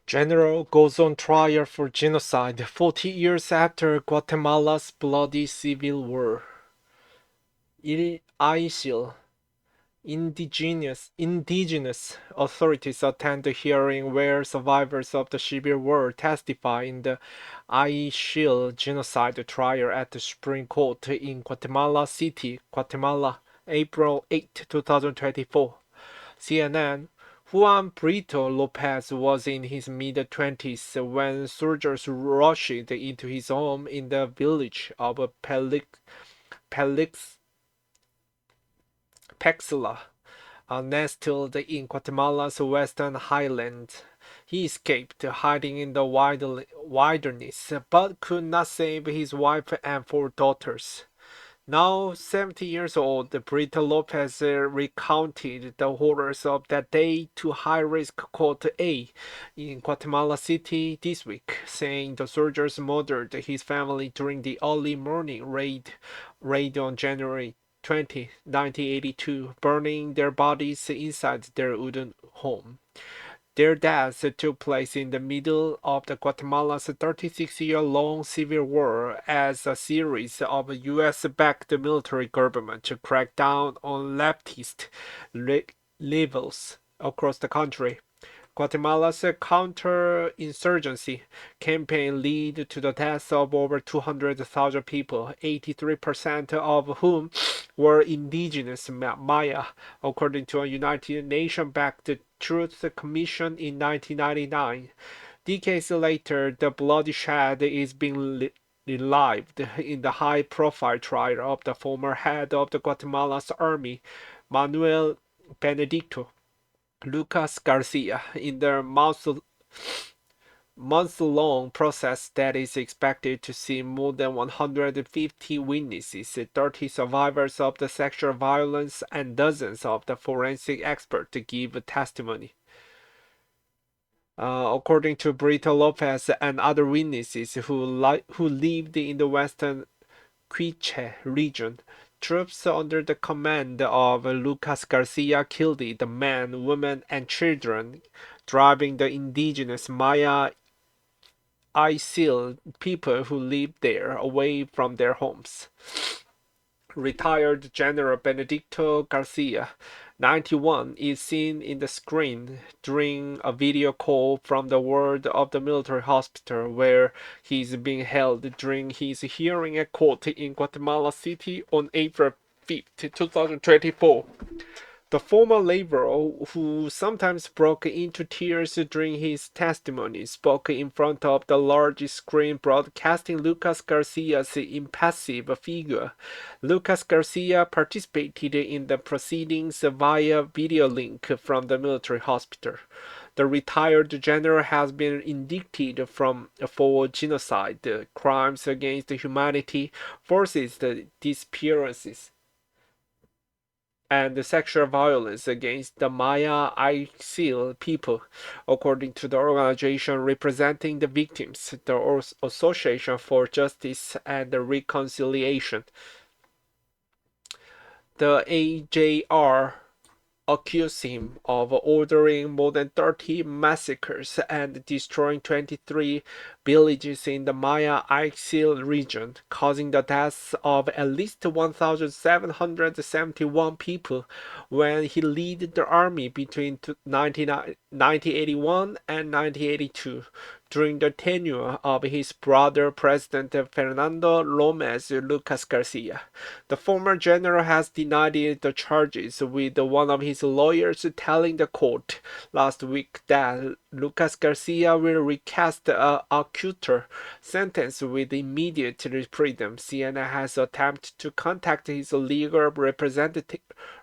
General goes on trial for genocide 40 years after Guatemala's bloody civil war. ISIL indigenous authorities attend the hearing where survivors of the civil war testify in the ISIL genocide trial at the Supreme Court in Guatemala City, Guatemala, April 8, 2024. CNN. Juan Brito Lopez was in his mid-20s when soldiers rushed into his home in the village of Pexla, nestled in Guatemala's western highlands. He escaped, hiding in the wilderness, but could not save his wife and 4 daughters. Now 70 years old, Brito Lopez recounted the horrors of that day to high-risk Court A in Guatemala City this week, saying the soldiers murdered his family during the early morning raid on January 20, 1982, burning their bodies inside their wooden home. Their deaths took place in the middle of the Guatemala's 36-year-long civil war as a series of US-backed military government cracked down on leftist levels across the country. Guatemala's counterinsurgency campaign led to the deaths of over 200,000 people, 83% of whom were indigenous Maya, according to a United Nations-backed Truth Commission in 1999. Decades later, the bloodshed is being relived in the high-profile trial of the former head of the Guatemala's army, Manuel Benedicto Lucas Garcia, in the months-long process that is expected to see more than 150 witnesses, 30 survivors of the sexual violence, and dozens of the forensic experts give testimony. According to Brito Lopez and other witnesses who lived in the western Quiche region, troops under the command of Lucas Garcia killed the men, women, and children, driving the indigenous Maya Isil people who lived there away from their homes. Retired General Benedicto Garcia, 91, is seen in the screen during a video call from the ward of the military hospital where he is being held during his hearing at court in Guatemala City on April 5, 2024. The former laborer, who sometimes broke into tears during his testimony, spoke in front of the large screen broadcasting Lucas Garcia's impassive figure. Lucas Garcia participated in the proceedings via video link from the military hospital. The retired general has been indicted for genocide, crimes against humanity, forced disappearances, and sexual violence against the Maya Isil people, according to the organization representing the victims, the Association for Justice and Reconciliation. The AJR accused him of ordering more than 30 massacres and destroying 23 villages in the Maya Isil region, causing the deaths of at least 1,771 people when he led the army between 1981 and 1982. During the tenure of his brother, President Fernando López Lucas Garcia. The former general has denied the charges, with one of his lawyers telling the court last week that Lucas Garcia will recast a cuter sentence with immediate freedom. CNN has attempted to contact his legal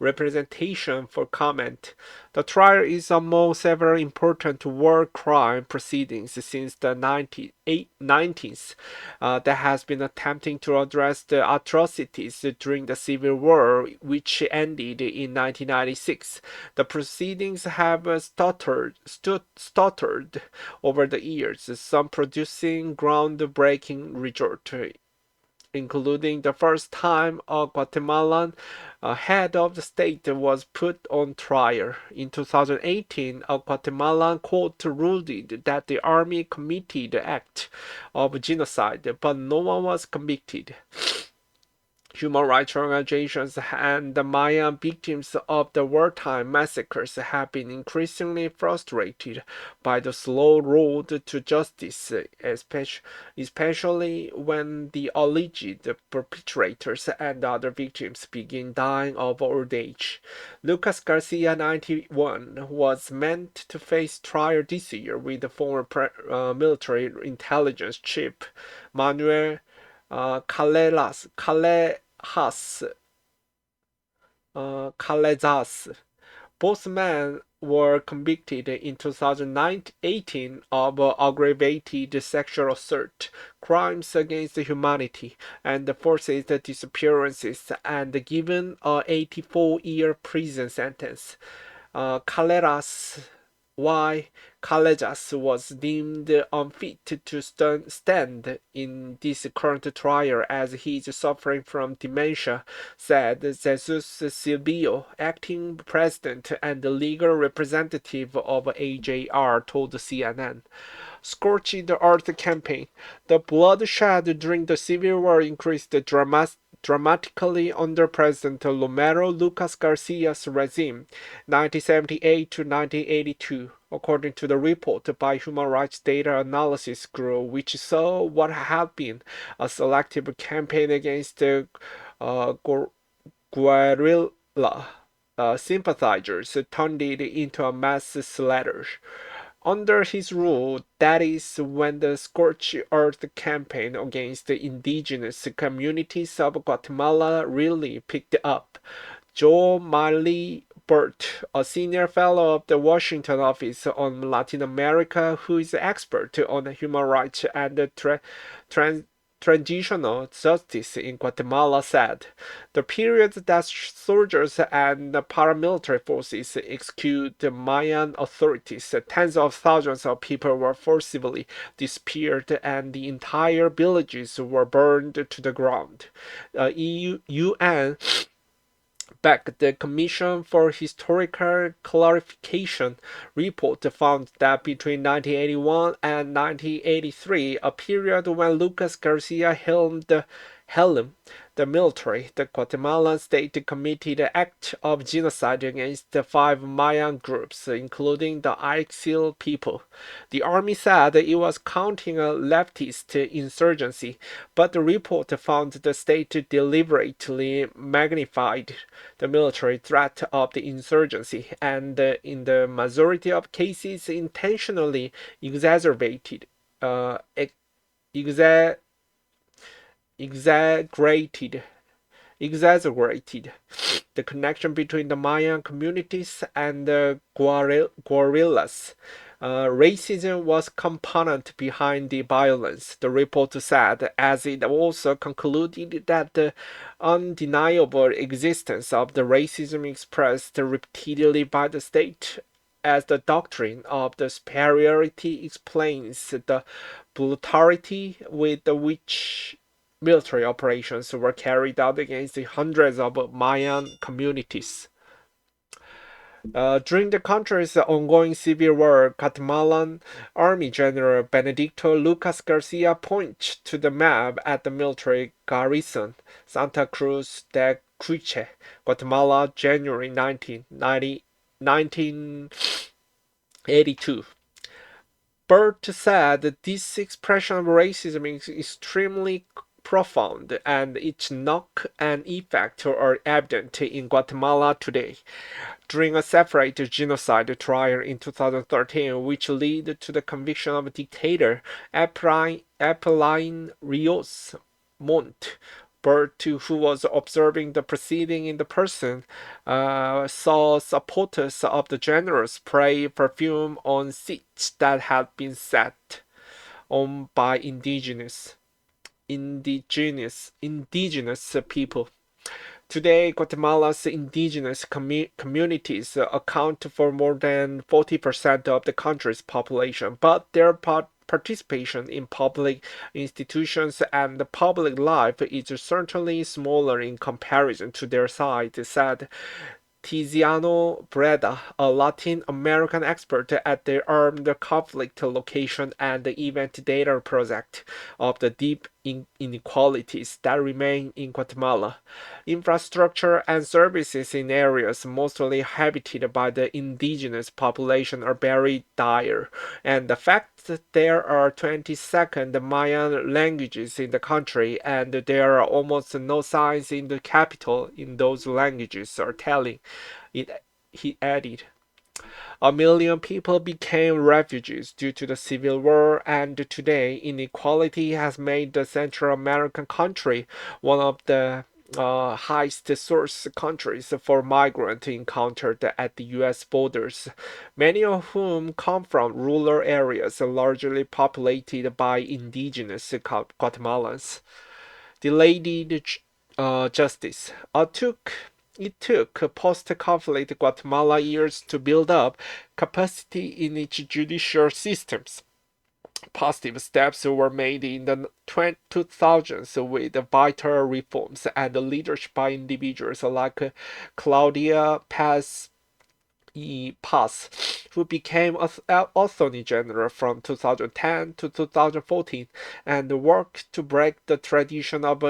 representation for comment. The trial is among several important war crime proceedings since the 1990s that has been attempting to address the atrocities during the Civil War, which ended in 1996. The proceedings have stuttered over the years, some producing groundbreaking results. including the first time a Guatemalan head of the state was put on trial. In 2018, a Guatemalan court ruled that the army committed the act of genocide, but no one was convicted. Human rights organizations and the Mayan victims of the wartime massacres have been increasingly frustrated by the slow road to justice, especially when the alleged perpetrators and other victims begin dying of old age. Lucas Garcia, 91, was meant to face trial this year with the former military intelligence chief Manuel Callejas. Both men were convicted in 2018 of aggravated sexual assault, crimes against humanity, and forced disappearances, and given a 84-year prison sentence. Callejas why Callejas was deemed unfit to stand in this current trial as he is suffering from dementia, said Jesus Silvio, acting president and legal representative of AJR, told CNN. Scorching the Earth campaign. The bloodshed during the Civil War increased dramatically under President Romero Lucas Garcia's regime, 1978 to 1982, according to the report by Human Rights Data Analysis Group, which saw what had been a selective campaign against guerrilla sympathizers turned it into a mass slaughter. Under his rule, that is when the Scorched Earth campaign against the indigenous communities of Guatemala really picked up. Joe Miley Burt, a senior fellow of the Washington Office on Latin America who is expert on human rights and transitional justice in Guatemala, said, the period that soldiers and paramilitary forces execute the Mayan authorities, tens of thousands of people were forcibly disappeared and the entire villages were burned to the ground. UN back, the Commission for Historical Clarification report found that between 1981 and 1983, a period when Lucas Garcia helmed the military, the Guatemalan state committed an act of genocide against the 5 Mayan groups, including the Ixil people. The army said it was counting a leftist insurgency, but the report found the state deliberately magnified the military threat of the insurgency and, in the majority of cases, intentionally exacerbated exaggerated the connection between the Mayan communities and the guerrillas. Racism was component behind the violence, the report said, as it also concluded that the undeniable existence of the racism expressed repeatedly by the state as the doctrine of the superiority explains the brutality with which military operations were carried out against hundreds of Mayan communities. During the country's ongoing civil war, Guatemalan Army General Benedicto Lucas Garcia points to the map at the military garrison, Santa Cruz de Cruce, Guatemala, January 1982. Burt said that this expression of racism is extremely profound, and its knock and effect are evident in Guatemala today. During a separate genocide trial in 2013, which led to the conviction of dictator Apelline Rios Montt, Burt, who was observing the proceeding in person, saw supporters of the general spray perfume on seats that had been set on by indigenous people. Today, Guatemala's indigenous communities account for more than 40% of the country's population, but their participation in public institutions and public life is certainly smaller in comparison to their size, said Tiziano Breda, a Latin American expert at the Armed Conflict Location and Event Data Project of the deep inequalities that remain in Guatemala. Infrastructure and services in areas mostly habited by the indigenous population are very dire, and the fact that there are 22nd Mayan languages in the country and there are almost no signs in the capital in those languages are telling. He added. 1 million people became refugees due to the civil war, and today inequality has made the Central American country one of the highest source countries for migrants encountered at the U.S. borders, many of whom come from rural areas largely populated by indigenous Guatemalans. Delayed justice. It took post-conflict Guatemala years to build up capacity in its judicial systems. Positive steps were made in the 2000s with vital reforms and leadership by individuals like Claudia Paz, who became Attorney General from 2010 to 2014 and worked to break the tradition of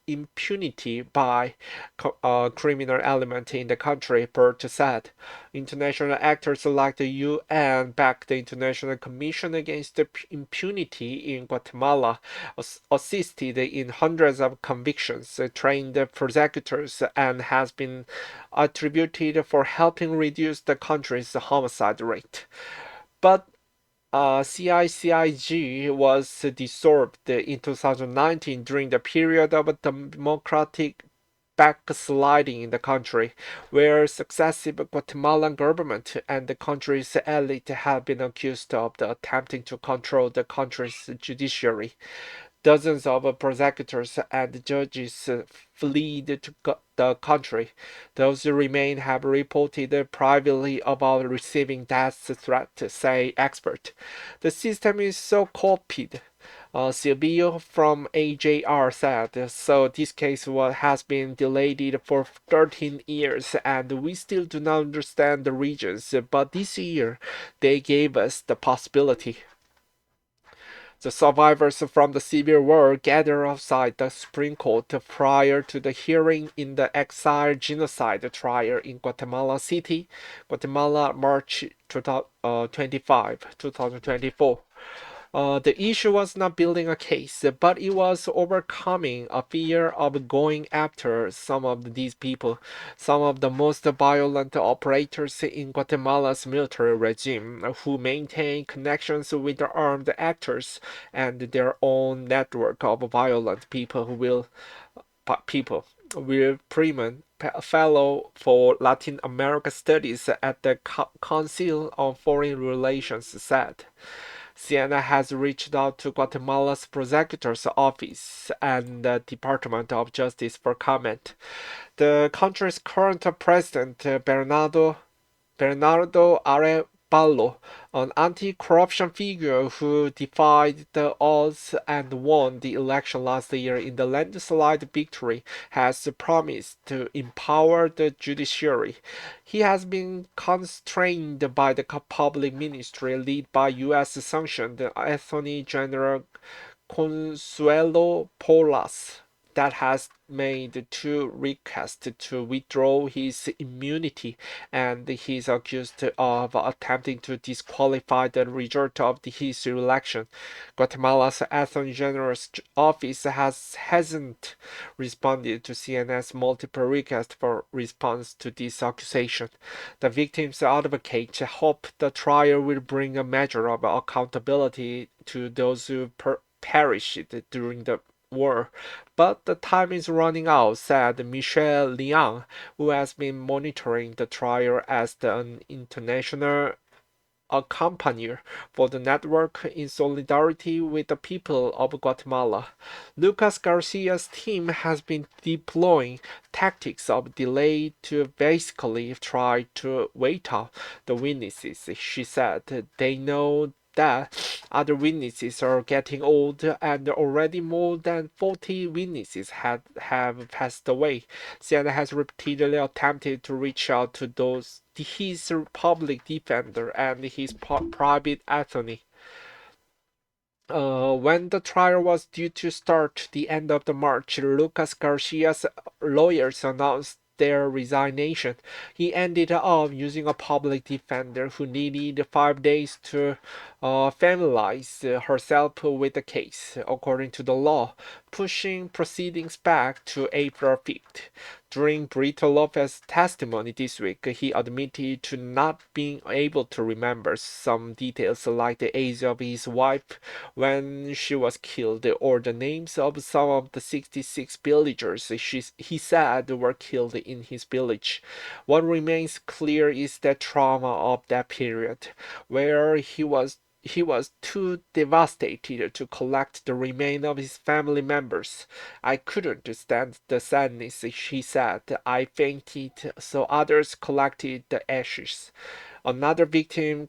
impunity by criminal element in the country, Bert said. International actors like the UN backed the International Commission Against Impunity in Guatemala, assisted in hundreds of convictions, trained prosecutors, and has been attributed for helping reduce the country's homicide rate. But CICIG was dissolved in 2019 during the period of democratic backsliding in the country, where successive Guatemalan government and the country's elite have been accused of attempting to control the country's judiciary. Dozens of prosecutors and judges fled to the country. Those who remain have reported privately about receiving death threats, say experts. The system is so copied. Silvio from AJR said, so this case has been delayed for 13 years and we still do not understand the reasons, but this year they gave us the possibility. The survivors from the Civil War gathered outside the Supreme Court prior to the hearing in the exile genocide trial in Guatemala City, Guatemala, March 25, 2024. The issue was not building a case, but it was overcoming a fear of going after some of these people, some of the most violent operators in Guatemala's military regime, who maintain connections with the armed actors and their own network of violent people. Will Freeman, fellow for Latin America Studies at the Council on Foreign Relations, said. Siena has reached out to Guatemala's prosecutor's office and the Department of Justice for comment. The country's current president, Bernardo Arevalo, an anti-corruption figure who defied the odds and won the election last year in the landslide victory, has promised to empower the judiciary. He has been constrained by the public ministry led by U.S.-sanctioned Attorney General Consuelo Polas that has made 2 requests to withdraw his immunity, and he is accused of attempting to disqualify the result of his election. Guatemala's Attorney General's office hasn't responded to CNN's multiple requests for response to this accusation. The victims' advocates hope the trial will bring a measure of accountability to those who perished during the war, but the time is running out, said Michelle Liang, who has been monitoring the trial as an international accompanier for the network in solidarity with the people of Guatemala. Lucas Garcia's team has been deploying tactics of delay to basically try to wait out the witnesses. She said they know that Other witnesses are getting old, and already more than 40 witnesses have passed away. CNN has repeatedly attempted to reach out to his public defender and his private attorney. When the trial was due to start the end of the March, Lucas Garcia's lawyers announced their resignation. He ended up using a public defender who needed 5 days to familiarize herself with the case, according to the law, pushing proceedings back to April 5th. During Brito Lopez's testimony this week, he admitted to not being able to remember some details like the age of his wife when she was killed or the names of some of the 66 villagers he said were killed in his village. What remains clear is the trauma of that period, where he was too devastated to collect the remains of his family members. I couldn't stand the sadness, she said. I fainted, so others collected the ashes. Another victim,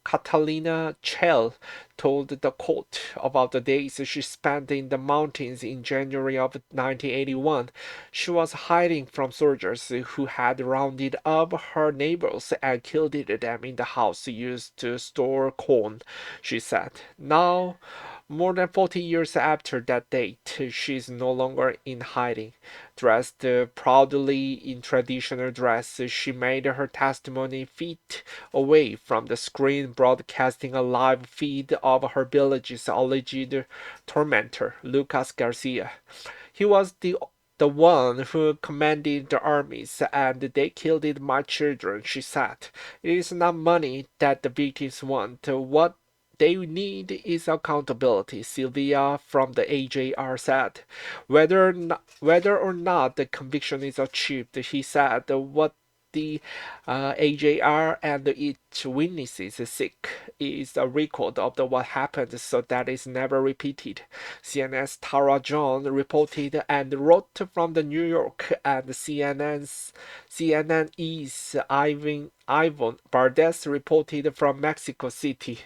Catalina Chell, told the court about the days she spent in the mountains in January of 1981. She was hiding from soldiers who had rounded up her neighbors and killed them in the house used to store corn, she said. Now, more than 40 years after that date, she is no longer in hiding. Dressed proudly in traditional dress, she made her testimony feet away from the screen broadcasting a live feed of her village's alleged tormentor, Lucas Garcia. He was the one who commanded the armies, and they killed my children, she said. It is not money that the victims want. What they need is accountability, Sylvia from the AJR said. Whether or not the conviction is achieved, he said, what the AJR and its witnesses seek is a record of what happened so that it's never repeated. CNN's Tara John reported and wrote from the New York, and CNN's Ivonne Valdés reported from Mexico City.